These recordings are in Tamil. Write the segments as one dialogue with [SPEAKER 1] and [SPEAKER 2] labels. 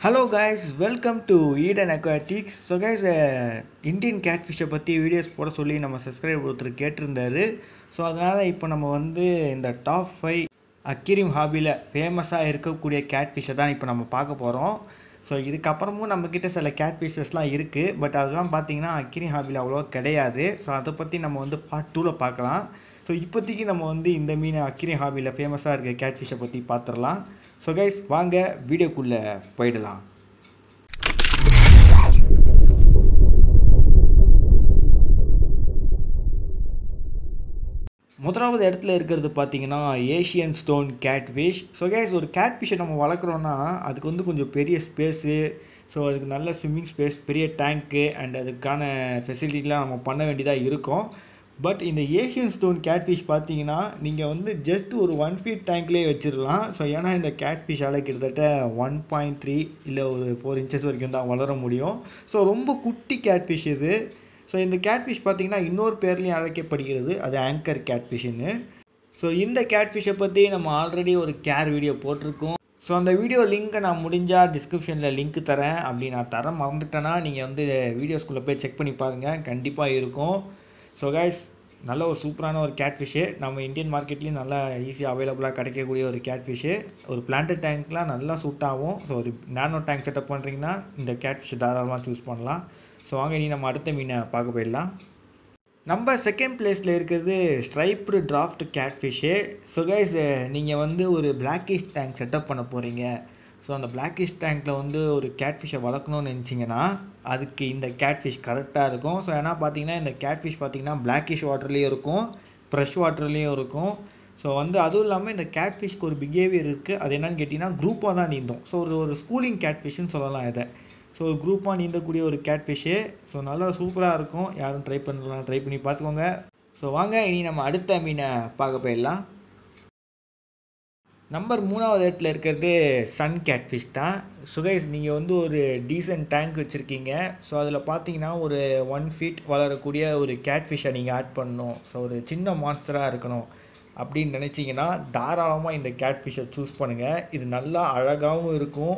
[SPEAKER 1] Hello guys, welcome to Eden Aquatics. So guys, Indian catfish பற்றி வீடியோஸ் போட சொல்லி நம்ம சப்ஸ்கிரைபர் ஒருத்தர் கேட்டிருந்தாரு. ஸோ அதனால் இப்போ நம்ம வந்து இந்த டாப் 5 அக்வேரியம் ஹாபியில் ஃபேமஸாக இருக்கக்கூடிய கேட்ஃபிஷ்ஷை தான் இப்போ நம்ம பார்க்க போகிறோம். ஸோ இதுக்கப்புறமும் நம்மக்கிட்ட சில கேட்ஃபிஷஸ்லாம் இருக்குது, பட் அதெல்லாம் பார்த்தீங்கன்னா அக்வேரியம் ஹாபியில் அவ்வளோவா கிடையாது. ஸோ அதை பற்றி நம்ம வந்து பார்ட் 2ல் பார்க்கலாம். ஸோ இப்போதைக்கு நம்ம வந்து இந்த மீன் அக்வேரியம் ஹாபியில் ஃபேமஸாக இருக்க கேட்ஃபிஷ்ஷை பற்றி பார்த்துடலாம். ஸோ கைஸ் வாங்க வீடியோக்குள்ளே போயிடலாம். முதலாவது இடத்துல இருக்கிறது பார்த்தீங்கன்னா Asian stone catfish. So guys ஒரு கேட்ஃபிஷ்ஷை நம்ம வளர்க்குறோன்னா அதுக்கு வந்து கொஞ்சம் பெரிய ஸ்பேஸு, ஸோ அதுக்கு நல்ல ஸ்விம்மிங் ஸ்பேஸ், பெரிய டேங்க்கு அண்ட் அதுக்கான ஃபெசிலிட்டிலாம் நம்ம பண்ண வேண்டியதாக இருக்கும். பட் இந்த ஏஷியன் ஸ்டோன் கேட்ஃபிஷ் பார்த்தீங்கன்னா நீங்கள் வந்து ஜஸ்ட் ஒரு 1 feet டேங்க்லேயே வச்சிடலாம். ஸோ ஏன்னா இந்த கேட்ஃபிஷ்ஷால் கிட்டத்தட்ட 1.3 இல்லை ஒரு 4 inches வரைக்கும் தான் வளர முடியும். ஸோ ரொம்ப குட்டி கேட்ஃபிஷ் இது. ஸோ இந்த கேட்ஃபிஷ் பார்த்தீங்கன்னா இன்னொரு பேர்லேயும் அழைக்கப்படுகிறது, அது ஆங்கர் கேட்ஃபிஷ்ஷுன்னு. ஸோ இந்த கேட்ஃபிஷ்ஷை பற்றி நம்ம ஆல்ரெடி ஒரு கேர் வீடியோ போட்டிருக்கோம். ஸோ அந்த வீடியோ லிங்க்கை நான் முடிஞ்சால் டிஸ்கிரிப்ஷனில் லிங்க் தரேன். அப்படி நான் தர மறந்துட்டேன்னா நீங்கள் வந்து வீடியோஸ்குள்ளே போய் செக் பண்ணி பாருங்கள், கண்டிப்பாக இருக்கும். ஸோ கைஸ் நல்ல ஒரு சூப்பரான ஒரு கேட்ஃபிஷ்ஷு, நம்ம இந்தியன் மார்க்கெட்லேயும் நல்லா ஈஸியாக அவைலபிளாக கிடைக்கக்கூடிய ஒரு கேட்ஃபிஷ்ஷு. ஒரு பிளான்டட் டேங்க்லாம் நல்லா சூட் ஆகும். ஸோ ஒரு நானோ டேங்க் செட்டப் பண்ணுறீங்கன்னா இந்த கேட்ஃபிஷ்ஷை தாராளமாக சூஸ் பண்ணலாம். ஸோ வாங்க நீ நம்ம அடுத்த மீனை பார்க்க போயிடலாம். நம்ம செகண்ட் பிளேஸில் இருக்கிறது striped draft catfish. So guys நீங்கள் வந்து ஒரு பிளாக்கிஷ் டேங்க் செட்டப் பண்ண போகிறீங்க. ஸோ அந்த பிளாக்கிஷ் டேங்க்கில் வந்து ஒரு கேட்ஃபிஷ்ஷை வளர்க்கணும்னு நினச்சிங்கன்னா அதுக்கு இந்த கேட்ஃபிஷ் கரெக்டாக இருக்கும். ஸோ ஏன்னா பார்த்தீங்கன்னா இந்த கேட்ஃபிஷ் பார்த்தீங்கன்னா பிளாக்கிஷ் வாட்டர்லேயும் இருக்கும், ஃப்ரெஷ் வாட்டர்லேயும் இருக்கும். ஸோ வந்து அதுவும் இல்லாமல் இந்த கேட்ஃபிஷ்க்கு ஒரு பிஹேவியர் இருக்குது. அது என்னன்னு கேட்டிங்கன்னா குரூப்பாக தான் நீந்தும். ஸோ ஒரு ஸ்கூலிங் கேட்ஃபிஷ்ஷுன்னு சொல்லலாம் இதை. ஸோ ஒரு குரூப்பாக நீந்தக்கூடிய ஒரு கேட்ஃபிஷ்ஷு. ஸோ நல்லா சூப்பராக இருக்கும், யாரும் ட்ரை பண்ணி பார்த்துக்கோங்க. ஸோ வாங்க இனி நம்ம அடுத்த மீனை பார்க்க போயிடலாம். நம்பர் 3வது இடத்துல இருக்கிறது சன் கேட்ஃபிஷ் தான். ஸோ கைஸ் நீங்கள் வந்து ஒரு டீசன்ட் டேங்க் வச்சுருக்கீங்க. ஸோ அதில் பார்த்தீங்கன்னா ஒரு 1 feet வளரக்கூடிய ஒரு கேட்ஃபிஷ்ஷை நீங்கள் ஆட் பண்ணணும். ஸோ ஒரு சின்ன மான்ஸ்டராக இருக்கணும் அப்படின்னு நினச்சிங்கன்னா தாராளமாக இந்த கேட்ஃபிஷ்ஷை சூஸ் பண்ணுங்கள். இது நல்லா அழகாகவும் இருக்கும்,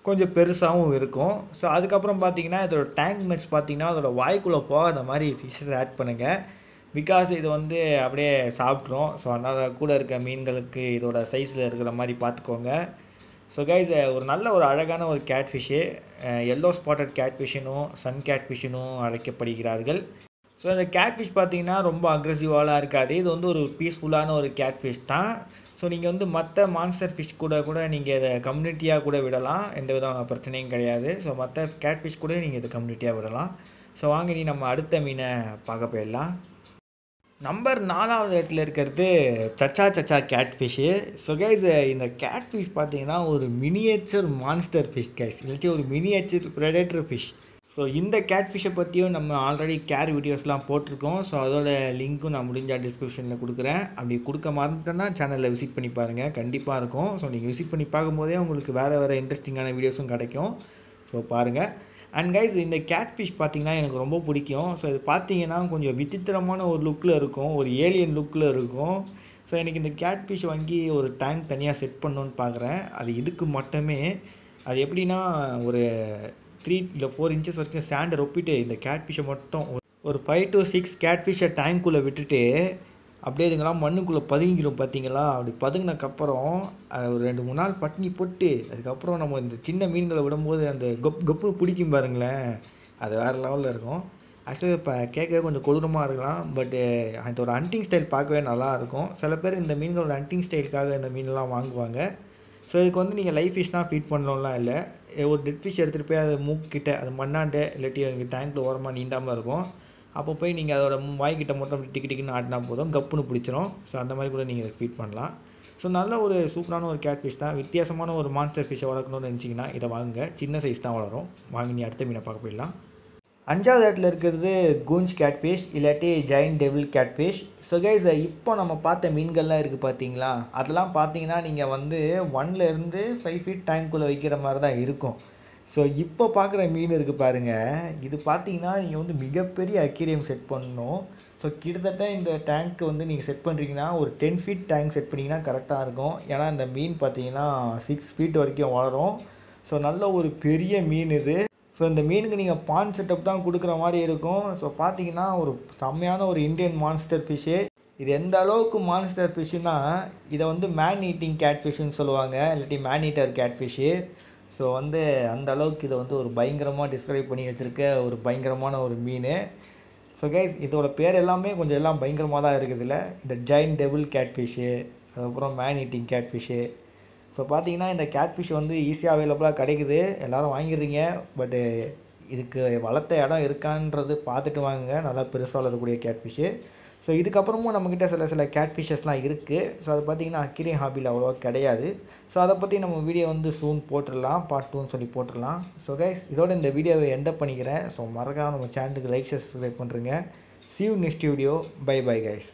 [SPEAKER 1] கொஞ்சம் பெருசாகவும் இருக்கும். ஸோ அதுக்கப்புறம் பார்த்தீங்கன்னா இதோட டேங்க் மெட்ஸ் பார்த்தீங்கன்னா அதோட வாய்க்குள்ளே போகாத மாதிரி ஃபிஷ்ஷஸ் ஆட் பண்ணுங்கள். பிகாஸ் இது வந்து அப்படியே சாப்பிட்ரும். ஸோ அதனால் கூட இருக்க மீன்களுக்கு இதோட சைஸில் இருக்கிற மாதிரி பார்த்துக்கோங்க. ஸோ கைஸ் ஒரு நல்ல ஒரு அழகான ஒரு கேட்ஃபிஷ்ஷு, எல்லோ ஸ்பாட்டட் கேட்ஃபிஷ்ஷுனும் சன் கேட்ஃபிஷ்ஷுனும் அழைக்கப்படுகிறார்கள். ஸோ இந்த கேட்ஃபிஷ் பார்த்தீங்கன்னா ரொம்ப அக்ரெசிவாலாம் இருக்காது. இது வந்து ஒரு பீஸ்ஃபுல்லான ஒரு கேட்ஃபிஷ் தான். ஸோ நீங்கள் வந்து மற்ற மான்ஸ்டர் ஃபிஷ் கூட நீங்கள் இதை கம்யூனிட்டியாக கூட விடலாம், எந்த விதமான பிரச்சனையும் கிடையாது. ஸோ மற்ற கேட்ஃபிஷ் கூட நீங்கள் இதை கம்யூனிட்டியாக விடலாம். ஸோ வாங்க நீ நம்ம அடுத்த மீனை பார்க்க போயிடலாம். நம்பர் 4வது இடத்துல இருக்கிறது சச்சா கேட்ஃபிஷ்ஷு. ஸோ கைஸ் இந்த கேட்ஃபிஷ் பார்த்தீங்கன்னா ஒரு மினியேச்சர் மான்ஸ்டர் ஃபிஷ் கைஸ், இல்லாட்டி ஒரு மினியேச்சர் ப்ரெடேட்டர் ஃபிஷ். ஸோ இந்த கேட்ஃபிஷ்ஷை பற்றியும் நம்ம ஆல்ரெடி கேர் வீடியோஸ்லாம் போட்டிருக்கோம். ஸோ அதோட லிங்க்கும் நான் முடிஞ்சால் டிஸ்கிரிப்ஷனில் கொடுக்குறேன். அப்படி கொடுக்க மறந்துட்டேன்னா சேனலில் விசிட் பண்ணி பாருங்கள், கண்டிப்பாக இருக்கும். ஸோ நீங்கள் விசிட் பண்ணி பார்க்கும்போதே உங்களுக்கு வேறு இன்ட்ரெஸ்டிங்கான வீடியோஸும் கிடைக்கும். ஸோ பாருங்கள். அண்ட் கைஸ் இந்த கேட்ஃபிஷ் பார்த்தீங்கன்னா எனக்கு ரொம்ப பிடிக்கும். ஸோ இது பார்த்தீங்கன்னா கொஞ்சம் விசித்திரமான ஒரு லுக்கில் இருக்கும், ஒரு ஏலியன் லுக்கில் இருக்கும். ஸோ எனக்கு இந்த கேட்ஃபிஷ் வாங்கி ஒரு டேங்க் தனியாக செட் பண்ணணுன்னு பார்க்குறேன். அது இதுக்கு மட்டுமே. அது எப்படின்னா ஒரு 3 இல்லை 4 inches வரைக்கும் சாண்டை ரொப்பிட்டு இந்த கேட்ஃபிஷ்ஷை மட்டும் ஒரு 5 to 6 கேட்ஃபிஷ்ஷை டேங்க்குள்ளே விட்டுட்டு அப்படியே இதுங்கெல்லாம் மண்ணுக்குள்ளே பதுங்கிடும் பார்த்தீங்களா. அப்படி பதுங்கினதுக்கப்புறம் ஒரு 2-3 நாள் பட்டினி போட்டு அதுக்கப்புறம் நம்ம இந்த சின்ன மீன்களை விடும்போது அந்த கப்புன்னு பிடிக்கும் பாருங்களேன், அது வேறு லெவலில் இருக்கும். ஆக்சுவலி இப்போ கேட்கவே கொஞ்சம் கொடூரமாக இருக்கலாம், பட்டு அதோட ஹண்டிங் ஸ்டைல் பார்க்கவே நல்லாயிருக்கும். சில பேர் இந்த மீன்களோட ஹண்டிங் ஸ்டைலுக்காக இந்த மீன்லாம் வாங்குவாங்க. ஸோ இதுக்கு வந்து நீங்கள் லைஃப் ஃபிஷ் தான் ஃபீட் பண்ணணும்லாம் இல்லை. ஒரு டெட் ஃபிஷ் எடுத்துகிட்டு போய் அது மூக்கிட்ட அது மண்ணாண்டே இல்லாட்டி அங்கே டேங்க்கில் ஓரமாக நீந்தாமல் இருக்கும். அப்போ போய் நீங்கள் அதோட வாய்க்கிட்ட மட்டும் டிக்குன்னு ஆட்டினா போதும், கப்புன்னு பிடிச்சிரும். ஸோ அந்த மாதிரி கூட நீங்கள் ஃபீட் பண்ணலாம். ஸோ நல்ல ஒரு சூப்பரான ஒரு கேட்ஃபிஷ் தான். வித்தியாசமான ஒரு மான்ஸ்டர் ஃபிஷ்ஷை வளர்க்கணும்னு நினச்சிங்கன்னா இதை வாங்குங்க, சின்ன சைஸ் தான் வளரும். வாங்கி நீ அடுத்த மீனை பார்க்க போயிடலாம். 5வது இடத்துல இருக்கிறது கூஞ்ச் கேட்ஃபிஷ் இல்லாட்டி giant devil catfish. So guys இப்போ நம்ம பார்த்த மீன்கள்லாம் இருக்குது பார்த்தீங்களா, அதெல்லாம் பார்த்தீங்கன்னா நீங்கள் வந்து 1லேருந்து 5 feet டேங்க்குள்ளே வைக்கிற மாதிரி தான் இருக்கும். ஸோ இப்போ பார்க்குற மீன் இருக்குது பாருங்கள், இது பார்த்தீங்கன்னா நீங்கள் வந்து மிகப்பெரிய அக்வேரியம் செட் பண்ணணும். ஸோ கிட்டத்தட்ட இந்த டேங்க்கு வந்து நீங்கள் செட் பண்ணுறீங்கன்னா ஒரு 10 feet டேங்க் செட் பண்ணிங்கன்னா கரெக்டாக இருக்கும். ஏன்னா இந்த மீன் பார்த்தீங்கன்னா 6 feet வரைக்கும் வளரும். ஸோ நல்ல ஒரு பெரிய மீன் இது. ஸோ இந்த மீனுக்கு நீங்கள் பான் செட்டப் தான் கொடுக்குற மாதிரி இருக்கும். ஸோ பார்த்தீங்கன்னா ஒரு செம்மையான ஒரு இந்தியன் மான்ஸ்டர் ஃபிஷ்ஷு. இது எந்த அளவுக்கு மான்ஸ்டர் ஃபிஷ்ஷுனா இதை வந்து மேன் ஈட்டிங் கேட் ஃபிஷ்ஷுன்னு சொல்லுவாங்க, இல்லாட்டி man eater cat fish. So வந்து அந்த அளவுக்கு இதை வந்து ஒரு பயங்கரமாக டிஸ்கிரைப் பண்ணி வச்சுருக்க ஒரு பயங்கரமான ஒரு மீன். ஸோ கைஸ் இதோட பேர் எல்லாமே கொஞ்சம் எல்லாம் பயங்கரமாக தான் இருக்குதுல்ல. இந்த ஜெயண்ட் டெபிள் கேட் ஃபிஷ்ஷு, அதுக்கப்புறம் man eating cat fish. So பார்த்தீங்கன்னா இந்த கேட் ஃபிஷ் வந்து ஈஸியாக அவைலபிளாக கிடைக்குது, எல்லோரும் வாங்கிடுறீங்க. பட்டு இதுக்கு வளர்த்த இடம் இருக்கான்றது பார்த்துட்டு வாங்குங்க, நல்லா பெருசாக வளரக்கூடிய கேட் ஃபிஷ்ஷு. ஸோ இதுக்கப்புறமும் நம்மக்கிட்ட சில கேட் ஃபிஷ்ஷஸ்லாம் இருக்குது. ஸோ அது பார்த்திங்கன்னா அக்வேரியம் ஹாபியில் அவ்வளோவா கிடையாது. ஸோ அதை பற்றி நம்ம வீடியோ வந்து சூன் போட்டுடலாம், பார்ட் 2ன்னு சொல்லி போட்டுடலாம். ஸோ கைஸ் இதோட இந்த வீடியோவை எண்ட் பண்ணிக்கிறேன். ஸோ மறக்காம நம்ம சேனலுக்கு லைக் சப்ஸ்கிரைப் பண்ணுறேங்க. See you next video. Bye bye guys.